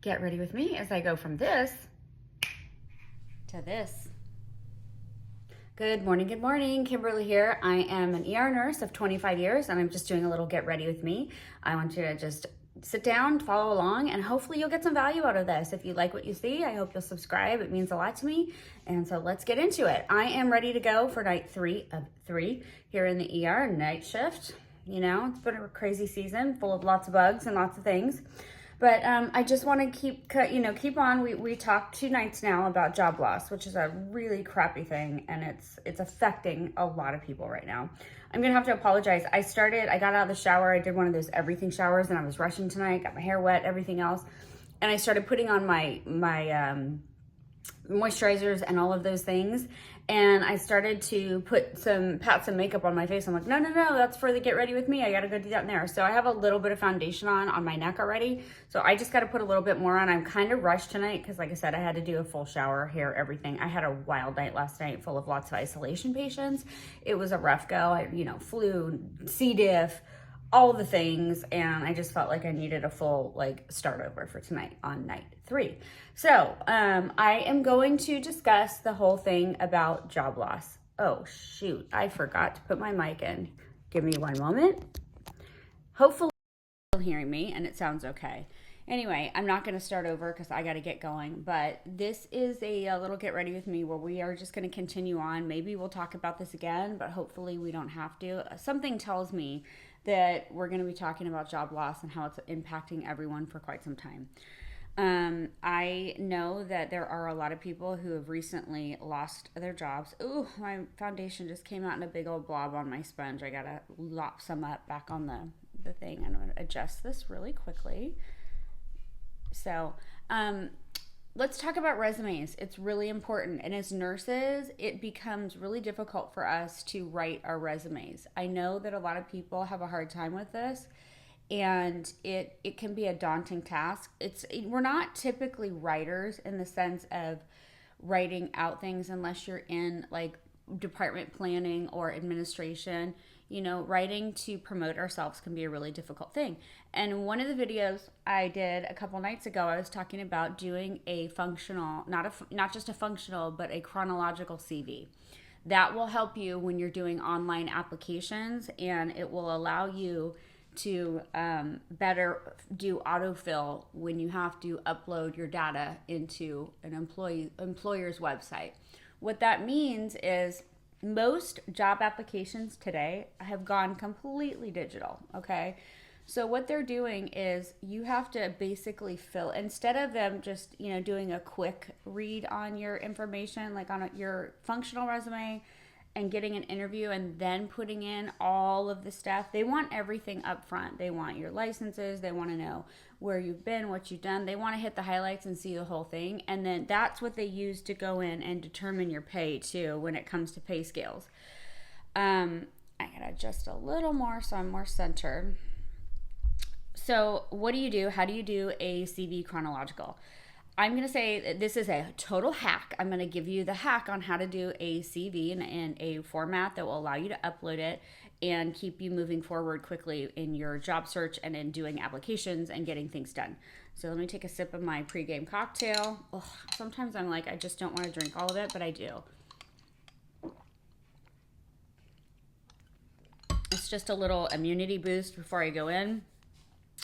Get ready with me as I go from this to this. Good morning. Kimberly here. I am an ER nurse of 25 years and I'm just doing a little get ready with me. I want you to just sit down, follow along, and hopefully you'll get some value out of this. If you like what you see, I hope you'll subscribe. It means a lot to me. And so let's get into it. I am ready to go for night 3 of 3 here in the ER, night shift. You know, it's been a crazy season full of lots of bugs and lots of things. But I just want to keep on. We talked 2 nights now about job loss, which is a really crappy thing, and it's affecting a lot of people right now. I'm gonna have to apologize. I got out of the shower. I did one of those everything showers, and I was rushing tonight. Got my hair wet, everything else, and I started putting on my moisturizers and all of those things, and I started to pat some makeup on my face. I'm like, no, that's for the get ready with me. I gotta go do that in there. So I have a little bit of foundation on my neck already, so I just got to put a little bit more on. I'm kind of rushed tonight because, like I said, I had to do a full shower, hair, everything. I had a wild night last night full of lots of isolation patients. It was a rough go. Flu, C. diff, all the things, and I just felt like I needed a full start over for tonight on night 3. So I am going to discuss the whole thing about job loss. Oh shoot, I forgot to put my mic in. Give me one moment. Hopefully you're still hearing me and it sounds okay. Anyway, I'm not going to start over because I got to get going, but this is a little get ready with me where we are just going to continue on. Maybe we'll talk about this again, but hopefully we don't have to. Something tells me that we're going to be talking about job loss and how it's impacting everyone for quite some time. I know that there are a lot of people who have recently lost their jobs. Ooh, my foundation just came out in a big old blob on my sponge. I got to lop some up back on the thing. I'm going to adjust this really quickly. So, let's talk about resumes. It's really important. And as nurses, it becomes really difficult for us to write our resumes. I know that a lot of people have a hard time with this, and it can be a daunting task. We're not typically writers in the sense of writing out things unless you're in department planning or administration. Writing to promote ourselves can be a really difficult thing. And one of the videos I did a couple nights ago, I was talking about doing a functional, not just a functional, but a chronological CV. That will help you when you're doing online applications, and it will allow you to better do autofill when you have to upload your data into an employer's website. What that means is most job applications today have gone completely digital, okay? So what they're doing is you have to basically fill, instead of them just, doing a quick read on your information, like on your functional resume and getting an interview and then putting in all of the stuff. They want everything up front. They want your licenses. They want to know where you've been, what you've done. They want to hit the highlights and see the whole thing. And then that's what they use to go in and determine your pay too when it comes to pay scales. I gotta adjust a little more so I'm more centered. So what do you do? How do you do a CV chronological? I'm going to say this is a total hack. I'm going to give you the hack on how to do a CV in a format that will allow you to upload it and keep you moving forward quickly in your job search and in doing applications and getting things done. So let me take a sip of my pregame cocktail. Ugh, sometimes I'm like, I just don't want to drink all of it, but I do. It's just a little immunity boost before I go in.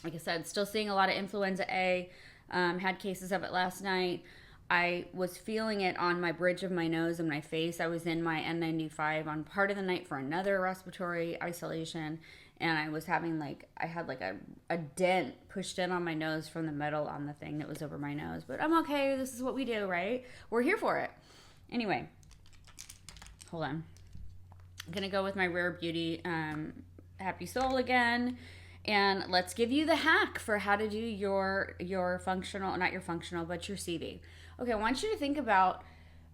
Like I said, still seeing a lot of influenza A. Had cases of it last night. I was feeling it on my bridge of my nose and my face. I was in my N95 on part of the night for another respiratory isolation, and I was having I had a dent pushed in on my nose from the metal on the thing that was over my nose. But I'm okay. This is what we do, right? We're here for it. Anyway, hold on. I'm going to go with my Rare Beauty Happy Soul again. And let's give you the hack for how to do your functional, not your functional, but your CV. Okay, I want you to think about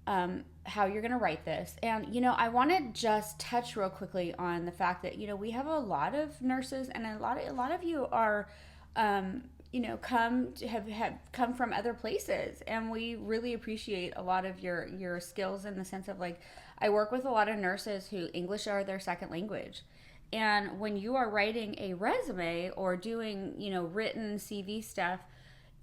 how you're going to write this. And, I want to just touch real quickly on the fact that, we have a lot of nurses, and a lot of you are, have come from other places. And we really appreciate a lot of your skills in the sense of I work with a lot of nurses who English are their second language. And when you are writing a resume or doing, written CV stuff,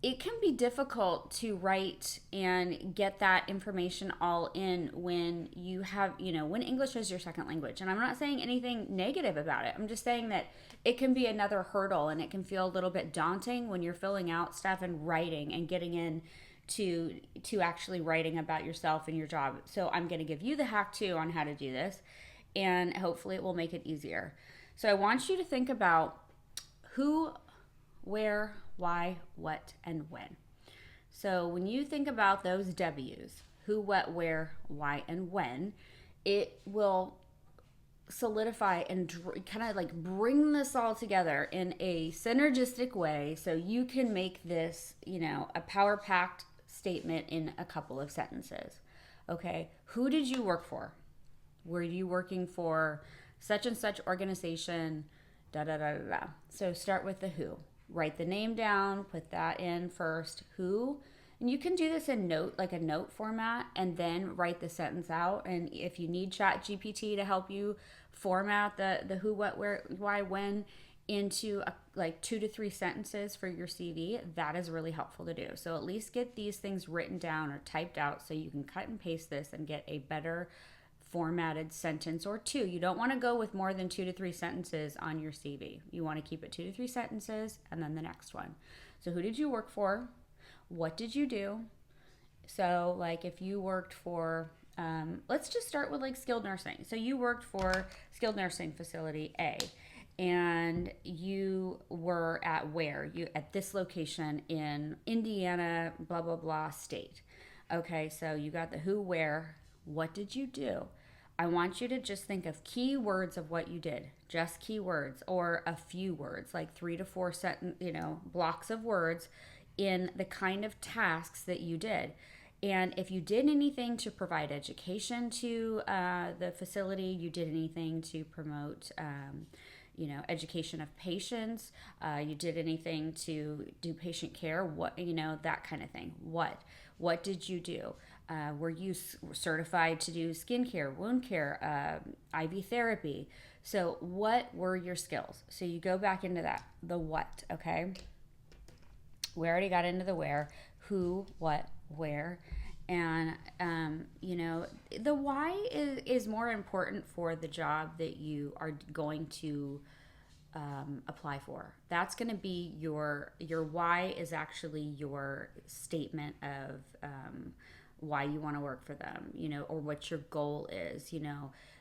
it can be difficult to write and get that information all in when you have, when English is your second language. And I'm not saying anything negative about it. I'm just saying that it can be another hurdle, and it can feel a little bit daunting when you're filling out stuff and writing and getting in to actually writing about yourself and your job. So I'm going to give you the hack too on how to do this, and hopefully it will make it easier. So I want you to think about who, where, why, what, and when. So when you think about those W's, who, what, where, why, and when, it will solidify and kind of like bring this all together in a synergistic way so you can make this, a power-packed statement in a couple of sentences. Okay, who did you work for? Were you working for such and such organization? Da da da da da. So start with the who. Write the name down, put that in first, who. And you can do this in like a note format, and then write the sentence out. And if you need ChatGPT to help you format the who, what, where, why, when into like 2 to 3 sentences for your CV, that is really helpful to do. So at least get these things written down or typed out so you can cut and paste this and get a better formatted sentence or 2. You don't want to go with more than 2 to 3 sentences on your CV. You want to keep it 2 to 3 sentences and then the next one. So who did you work for? What did you do? So like if you worked for, let's just start with like skilled nursing. So you worked for skilled nursing facility A, and you were at where? You at this location in Indiana, blah, blah, blah state. Okay, so you got the who, where, what did you do? I want you to just think of key words of what you did, just key words, or a few words, like 3 to 4 blocks of words in the kind of tasks that you did. And if you did anything to provide education to the facility, you did anything to promote education of patients, you did anything to do patient care, what, that kind of thing. What did you do? Were you certified to do skincare, wound care, IV therapy? So what were your skills? So you go back into that, the what, okay? We already got into the where, who, what, where. And, the why is more important for the job that you are going to apply for. That's going to be your why is actually your statement of why you want to work for them, or what your goal is,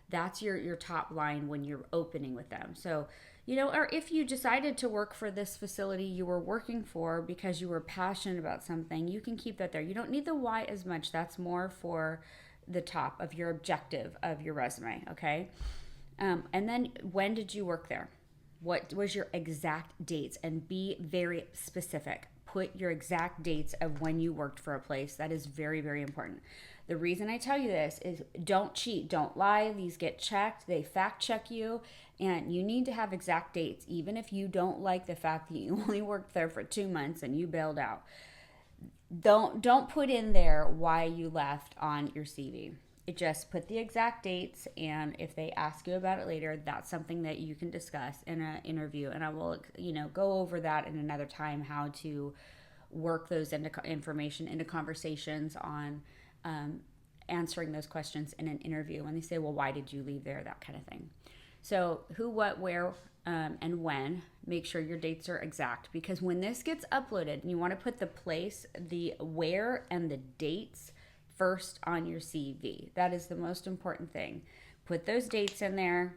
that's your top line when you're opening with them. So, or if you decided to work for this facility you were working for because you were passionate about something, you can keep that there. You don't need the why as much. That's more for the top of your objective of your resume, okay? And then when did you work there? What was your exact dates? And be very specific. Put your exact dates of when you worked for a place. That is very, very important. The reason I tell you this is don't cheat, don't lie. These get checked. They fact check you, and you need to have exact dates, even if you don't like the fact that you only worked there for 2 months and you bailed out. Don't put in there why you left on your CV. It just put the exact dates, and if they ask you about it later, that's something that you can discuss in an interview. And I will, go over that in another time, how to work those information into conversations on answering those questions in an interview. When they say, well, why did you leave there? That kind of thing. So who, what, where, and when, make sure your dates are exact, because when this gets uploaded, you want to put the place, the where, and the dates first on your CV. That is the most important thing. Put those dates in there.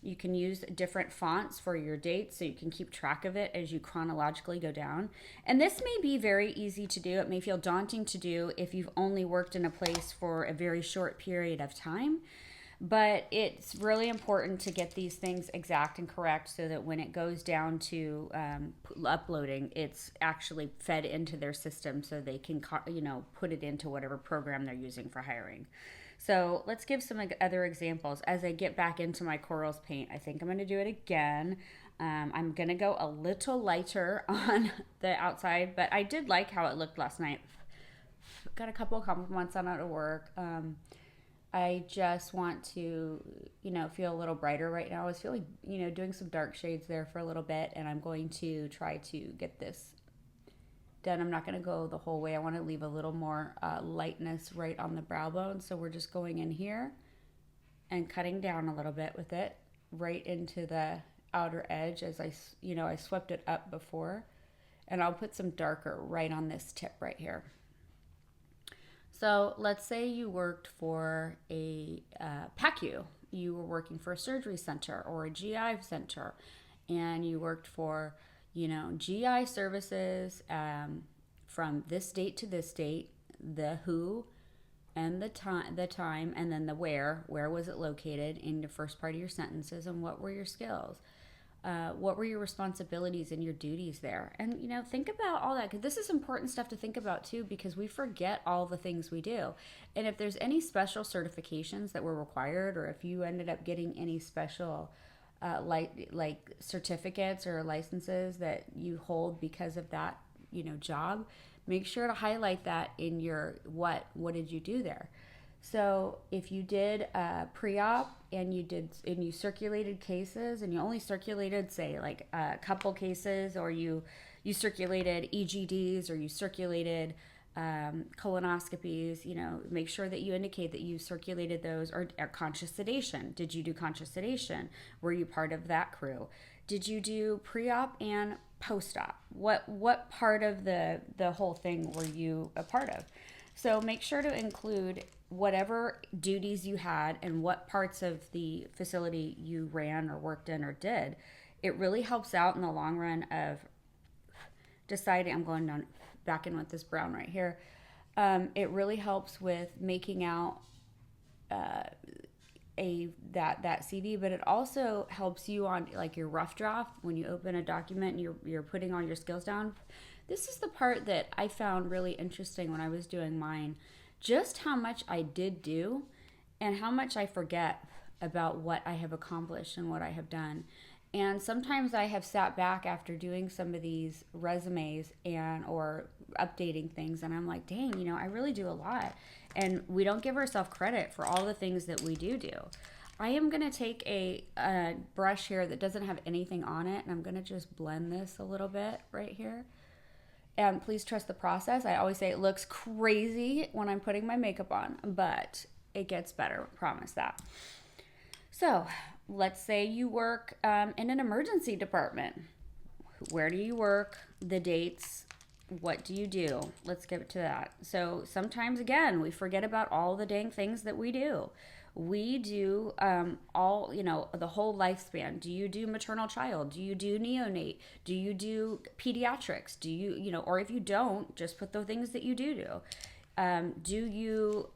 You can use different fonts for your dates so you can keep track of it as you chronologically go down. And this may be very easy to do. It may feel daunting to do if you've only worked in a place for a very short period of time. But it's really important to get these things exact and correct so that when it goes down to uploading, it's actually fed into their system so they can, put it into whatever program they're using for hiring. So let's give some other examples. As I get back into my corals paint, I think I'm going to do it again. I'm going to go a little lighter on the outside, but I did like how it looked last night. Got a couple of compliments on it at work. I just want to, feel a little brighter right now. I was feeling, doing some dark shades there for a little bit, and I'm going to try to get this done. I'm not going to go the whole way. I want to leave a little more lightness right on the brow bone. So we're just going in here and cutting down a little bit with it right into the outer edge as I swept it up before. And I'll put some darker right on this tip right here. So let's say you worked for a PACU. You were working for a surgery center or a GI center, and you worked for, GI services from this date to this date, the who and the time, and then the where was it located in the first part of your sentences, and what were your skills. What were your responsibilities and your duties there? And, think about all that, because this is important stuff to think about too, because we forget all the things we do. And if there's any special certifications that were required, or if you ended up getting any special like certificates or licenses that you hold because of that, job, make sure to highlight that in your what did you do there. So if you did pre-op and you circulated cases, and you only circulated, say, like a couple cases, or you circulated EGDs, or you circulated colonoscopies, make sure that you indicate that you circulated those, or conscious sedation. Did you do conscious sedation? Were you part of that crew? Did you do pre-op and post-op? What part of the whole thing were you a part of? So make sure to include whatever duties you had and what parts of the facility you ran or worked in or did. It really helps out in the long run of deciding. I'm going down back in with this brown right here. It really helps with making out that CV, but it also helps you on like your rough draft when you open a document and you're putting all your skills down. This is the part that I found really interesting when I was doing mine, just how much I did do and how much I forget about what I have accomplished and what I have done. And sometimes I have sat back after doing some of these resumes or updating things, and I'm like, dang, I really do a lot. And we don't give ourselves credit for all the things that we do. I am going to take a brush here that doesn't have anything on it, and I'm going to just blend this a little bit right here. And please trust the process. I always say it looks crazy when I'm putting my makeup on, but it gets better, I promise that. So let's say you work in an emergency department. Where do you work? The dates. What do you do? Let's get to that. So sometimes, again, we forget about all the dang things that we do. We do all, the whole lifespan. Do you do maternal child? Do you do neonate? Do you do pediatrics? Do you, or if you don't, just put the things that you do. Do you,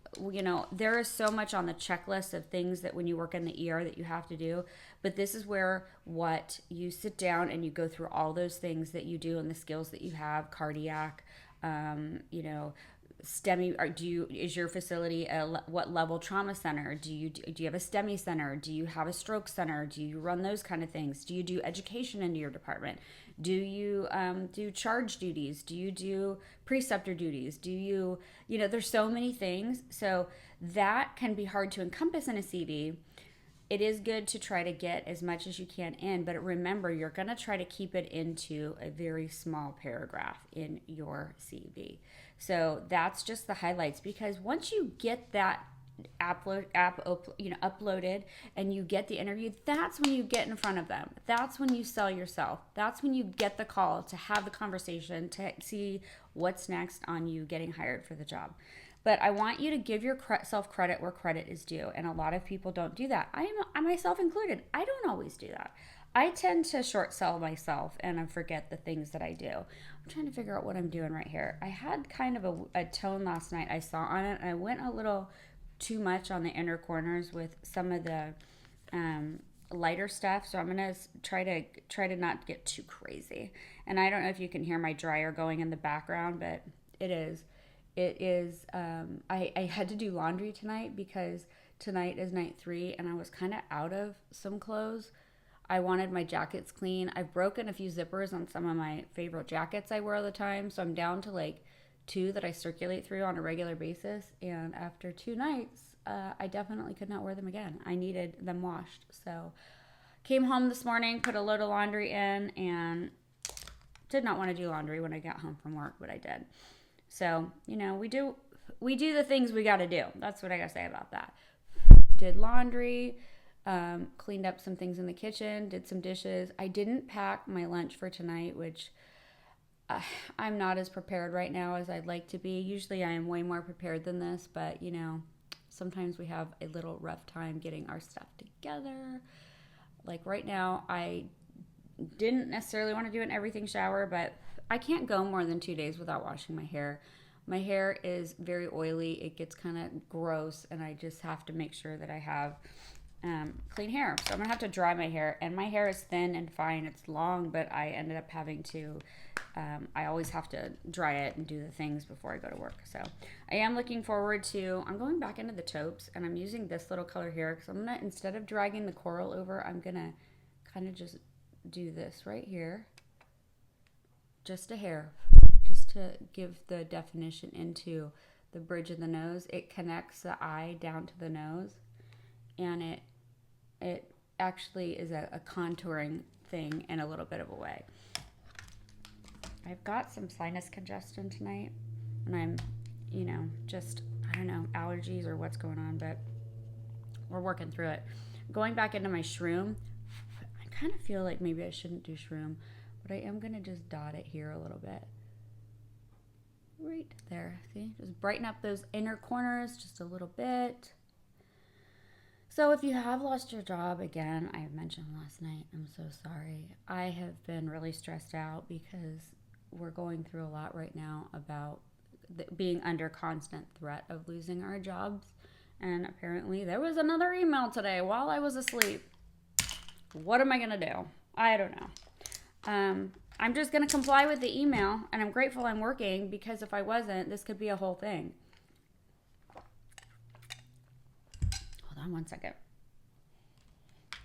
there is so much on the checklist of things that when you work in the ER that you have to do, but this is where what you sit down and you go through all those things that you do and the skills that you have, cardiac, STEMI, or is your facility what level trauma center? Do you have a STEMI center? Do you have a stroke center? Do you run those kind of things? Do you do education into your department? Do you do charge duties? Do you do preceptor duties? Do you, there's so many things. So that can be hard to encompass in a CV. It is good to try to get as much as you can in, but remember, you're going to try to keep it into a very small paragraph in your CV. So that's just the highlights, because once you get that uploaded and you get the interview, that's when you get in front of them. That's when you sell yourself. That's when you get the call to have the conversation to see what's next on you getting hired for the job. But I want you to give yourself credit where credit is due, and a lot of people don't do that. I myself included. I don't always do that. I tend to short sell myself and I forget the things that I do. I'm trying to figure out what I'm doing right here. I had kind of a tone last night I saw on it, and I went a little too much on the inner corners with some of the lighter stuff, so I'm gonna try to not get too crazy. And I don't know if you can hear my dryer going in the background, but it is I had to do laundry tonight because tonight is night 3 and I was kind of out of some clothes. I wanted my jackets clean. I've broken a few zippers on some of my favorite jackets I wear all the time, so I'm down to like 2 that I circulate through on a regular basis, and after 2 nights I definitely could not wear them again. I needed them washed. So came home this morning, put a load of laundry in, and did not want to do laundry when I got home from work, but I did. So, you know, we do the things we got to do. That's what I got to say about that. Did laundry, cleaned up some things in the kitchen, did some dishes. I didn't pack my lunch for tonight, which I'm not as prepared right now as I'd like to be. Usually I am way more prepared than this, but you know, sometimes we have a little rough time getting our stuff together. Like right now, I didn't necessarily want to do an everything shower, but I can't go more than 2 days without washing my hair. My hair is very oily. It gets kind of gross, and I just have to make sure that I have clean hair. So I'm gonna have to dry my hair, and my hair is thin and fine. It's long, but I ended up having to I always have to dry it and do the things before I go to work. So I am looking forward to, I'm going back into the taupes, and I'm using this little color here because I'm gonna, instead of dragging the coral over, I'm gonna kind of just do this right here, just a hair, just to give the definition into the bridge of the nose. It connects the eye down to the nose, and it actually is a contouring thing in a little bit of a way. I've got some sinus congestion tonight, and I'm, you know, just, I don't know, allergies or what's going on, but we're working through it. Going back into my shroom, I kind of feel like maybe I shouldn't do shroom, but I am going to just dot it here a little bit. Right there, see? Just brighten up those inner corners just a little bit. So if you have lost your job, again, I mentioned last night, I'm so sorry. I have been really stressed out because we're going through a lot right now about being under constant threat of losing our jobs. And apparently there was another email today while I was asleep. What am I going to do? I don't know. I'm just going to comply with the email, and I'm grateful I'm working, because if I wasn't, this could be a whole thing. Hold on one second.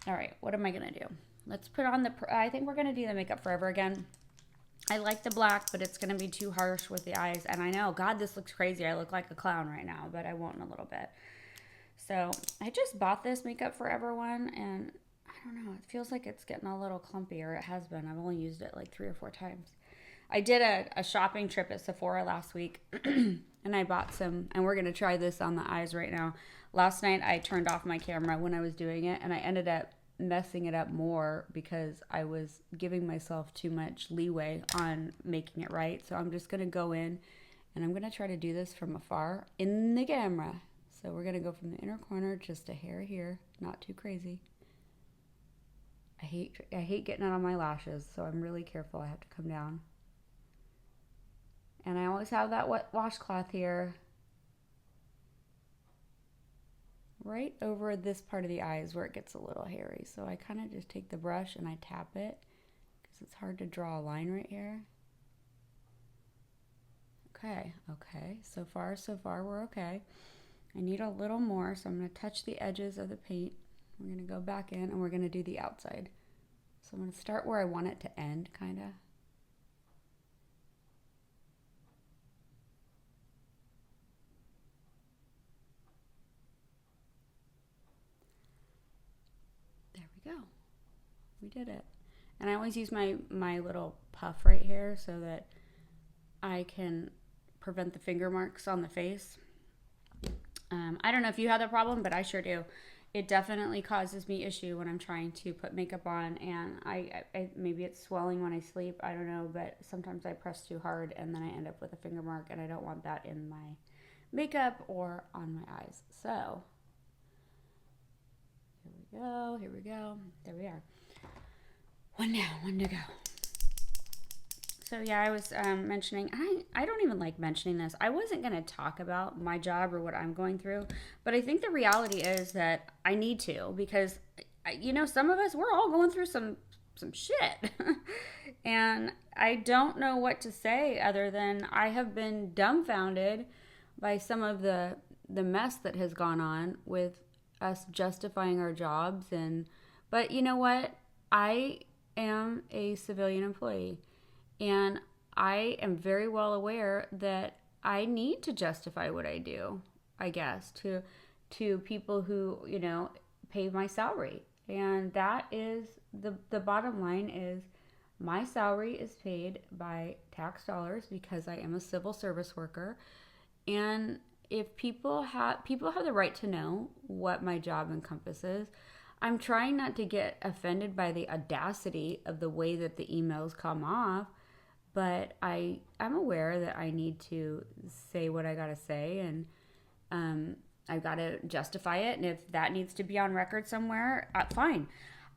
All right, what am I going to do? Let's put on I think we're going to do the Makeup Forever again. I like the black, but it's going to be too harsh with the eyes. And I know, God, this looks crazy. I look like a clown right now, but I won't in a little bit. So I just bought this Makeup Forever one, and I don't know, it feels like it's getting a little clumpy, or it has been. I've only used it like 3 or 4 times. I did a shopping trip at Sephora last week, and I bought some, and we're going to try this on the eyes right now. Last night I turned off my camera when I was doing it, and I ended up messing it up more because I was giving myself too much leeway on making it right. So I'm just going to go in, and I'm going to try to do this from afar in the camera. So we're going to go from the inner corner, just a hair here, not too crazy. I hate getting it on my lashes, so I'm really careful. I have to come down. And I always have that wet washcloth here, right over this part of the eyes where it gets a little hairy. So I kind of just take the brush and I tap it, because it's hard to draw a line right here. Okay, so far we're okay. I need a little more, so I'm going to touch the edges of the paint. We're going to go back in, and we're going to do the outside. So I'm going to start where I want it to end, kind of. There we go. We did it. And I always use my little puff right here so that I can prevent the finger marks on the face. I don't know if you have that problem, but I sure do. It definitely causes me issue when I'm trying to put makeup on, and I maybe it's swelling when I sleep, I don't know, but sometimes I press too hard and then I end up with a finger mark, and I don't want that in my makeup or on my eyes. So here we go, there we are. One to go. So yeah, I was mentioning, I don't even like mentioning this. I wasn't going to talk about my job or what I'm going through, but I think the reality is that I need to, because, you know, some of us, we're all going through some shit. And I don't know what to say other than I have been dumbfounded by some of the mess that has gone on with us justifying our jobs. But you know what? I am a civilian employee. And I am very well aware that I need to justify what I do, I guess, to people who, you know, pay my salary. And that is the bottom line is My salary is paid by tax dollars because I am a civil service worker. And if people have the right to know what my job encompasses. I'm trying not to get offended by the audacity of the way that the emails come off, but I'm aware that I need to say what I gotta say, and I've got to justify it. And if that needs to be on record somewhere, fine.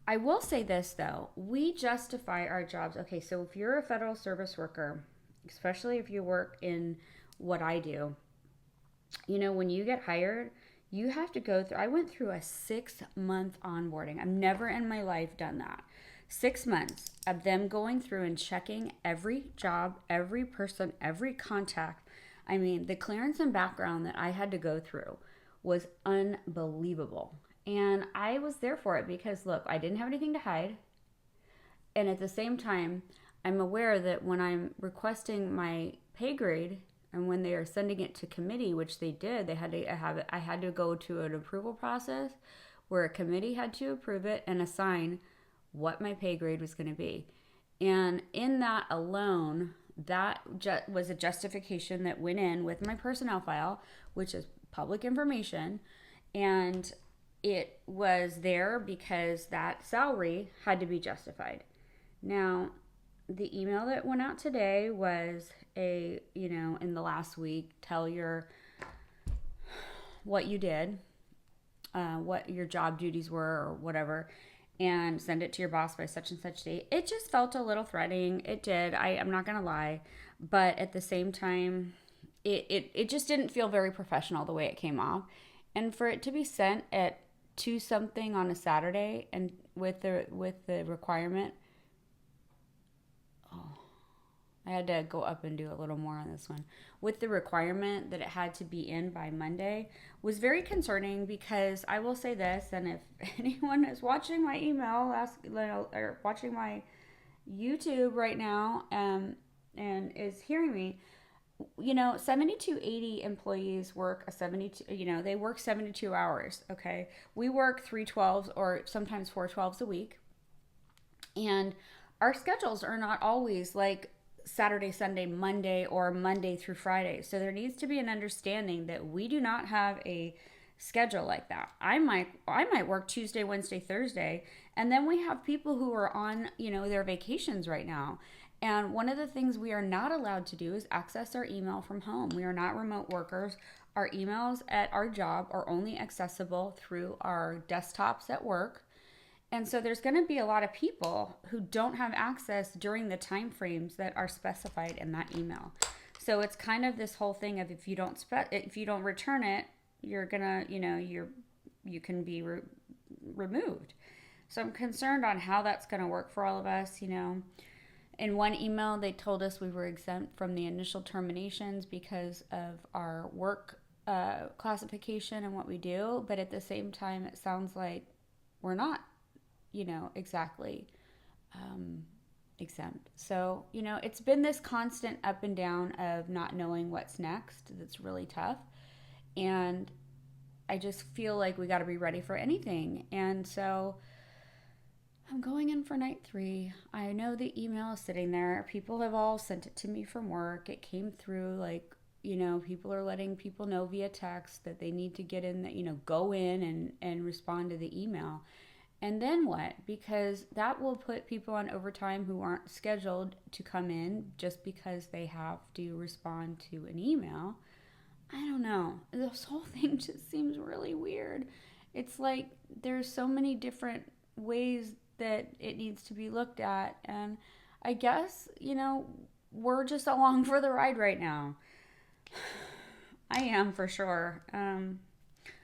I will say this though, we justify our jobs. Okay, so if you're a federal service worker, especially if you work in what I do, when you get hired, you have to go through, I went through a 6-month onboarding. I've never in my life done that. 6 months of them going through and checking every job, every person, every contact. I mean, the clearance and background that I had to go through was unbelievable. And I was there for it because, look, I didn't have anything to hide. And at the same time, I'm aware that when I'm requesting my pay grade and when they are sending it to committee, which they did, I had to go to an approval process where a committee had to approve it and assign what my pay grade was going to be. And in that alone, that was a justification that went in with my personnel file, which is public information. And it was there because that salary had to be justified. Now, the email that went out today was in the last week, tell what you did, what your job duties were or whatever, and send it to your boss by such and such date. It just felt a little threatening. It did. I'm not going to lie. But at the same time, it just didn't feel very professional the way it came off. And for it to be sent at 2 something on a Saturday and with the requirement, I had to go up and do a little more on this one. With the requirement that it had to be in by Monday was very concerning because I will say this, and if anyone is watching my email, or watching my YouTube right now, and is hearing me, 7280 employees work they work 72 hours, okay? We work 3/12s or sometimes 4/12s a week. And our schedules are not always like Saturday, Sunday, Monday, or Monday through Friday. So there needs to be an understanding that we do not have a schedule like that. I might work Tuesday, Wednesday, Thursday, and then we have people who are on, their vacations right now. And one of the things we are not allowed to do is access our email from home. We are not remote workers. Our emails at our job are only accessible through our desktops at work. And so there's going to be a lot of people who don't have access during the time frames that are specified in that email. So it's kind of this whole thing of if you don't return it, you're gonna you can be removed. So I'm concerned on how that's going to work for all of us. In one email they told us we were exempt from the initial terminations because of our work classification and what we do, but at the same time it sounds like we're not exactly exempt. So, it's been this constant up and down of not knowing what's next that's really tough. And I just feel like we got to be ready for anything. And so I'm going in for night 3. I know the email is sitting there. People have all sent it to me from work. It came through people are letting people know via text that they need to get in, go in and respond to the email. And then what? Because that will put people on overtime who aren't scheduled to come in just because they have to respond to an email. I don't know. This whole thing just seems really weird. It's like there's so many different ways that it needs to be looked at. And I guess, we're just along for the ride right now. I am for sure.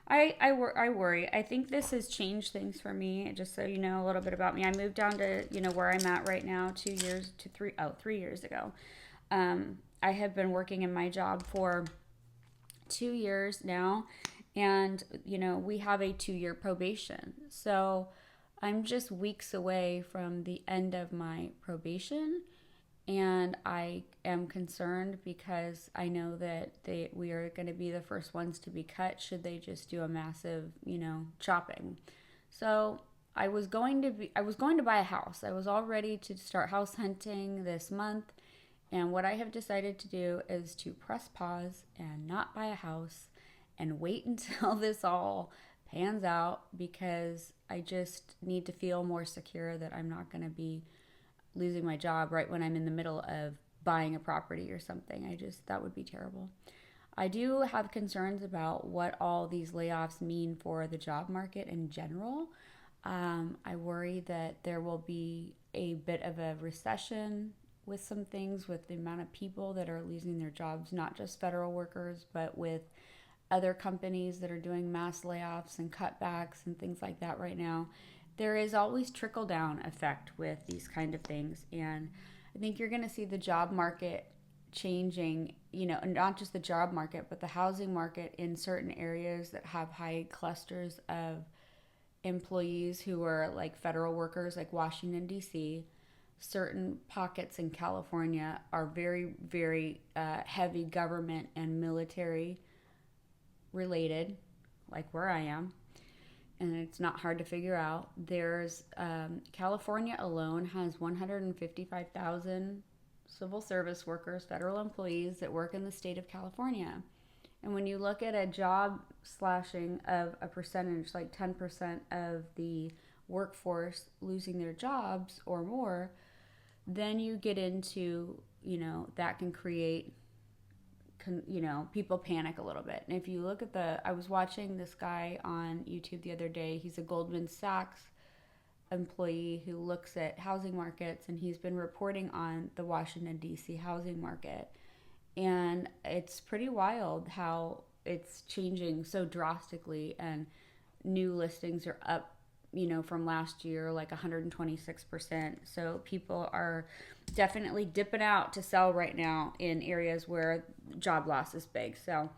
I worry. I think this has changed things for me. Just so you know a little bit about me, I moved down to where I'm at right now 3 years ago. I have been working in my job for 2 years now, and we have a 2-year probation. So I'm just weeks away from the end of my probation. And I am concerned because I know that we are going to be the first ones to be cut should they just do a massive, chopping. So I was going to buy a house. I was all ready to start house hunting this month. And what I have decided to do is to press pause and not buy a house and wait until this all pans out, because I just need to feel more secure that I'm not going to be losing my job right when I'm in the middle of buying a property or something. That would be terrible. I do have concerns about what all these layoffs mean for the job market in general. I worry that there will be a bit of a recession with some things, with the amount of people that are losing their jobs, not just federal workers, but with other companies that are doing mass layoffs and cutbacks and things like that right now. There is always trickle down effect with these kind of things. And I think you're going to see the job market changing, not just the job market, but the housing market in certain areas that have high clusters of employees who are like federal workers, like Washington, D.C. Certain pockets in California are very, very heavy government and military related, like where I am. And it's not hard to figure out. There's California alone has 155,000 civil service workers, federal employees that work in the state of California. And when you look at a job slashing of a percentage, like 10% of the workforce losing their jobs or more, then you get into, that can create, people panic a little bit. And if you look at I was watching this guy on YouTube the other day. He's a Goldman Sachs employee who looks at housing markets, and he's been reporting on the Washington, D.C. housing market. And it's pretty wild how it's changing so drastically, and new listings are up, from last year, like 126%. So people are definitely dipping out to sell right now in areas where job loss is big. So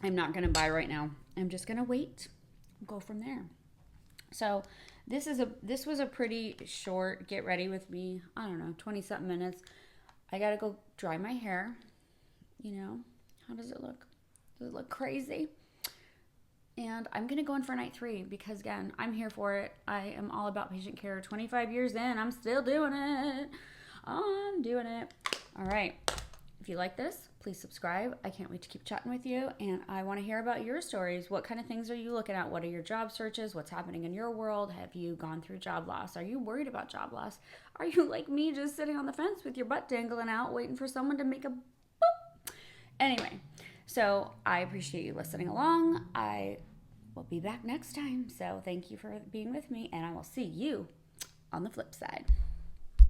I'm not going to buy right now. I'm just going to wait, go from there. So this was a pretty short get ready with me. I don't know, 20 something minutes. I got to go dry my hair. How does it look? Does it look crazy? And I'm going to go in for night 3 because, again, I'm here for it. I am all about patient care. 25 years in, I'm still doing it. I'm doing it. All right. If you like this, please subscribe. I can't wait to keep chatting with you. And I want to hear about your stories. What kind of things are you looking at? What are your job searches? What's happening in your world? Have you gone through job loss? Are you worried about job loss? Are you like me, just sitting on the fence with your butt dangling out, waiting for someone to make a boop? Anyway. So I appreciate you listening along. I will be back next time. So thank you for being with me, and I will see you on the flip side.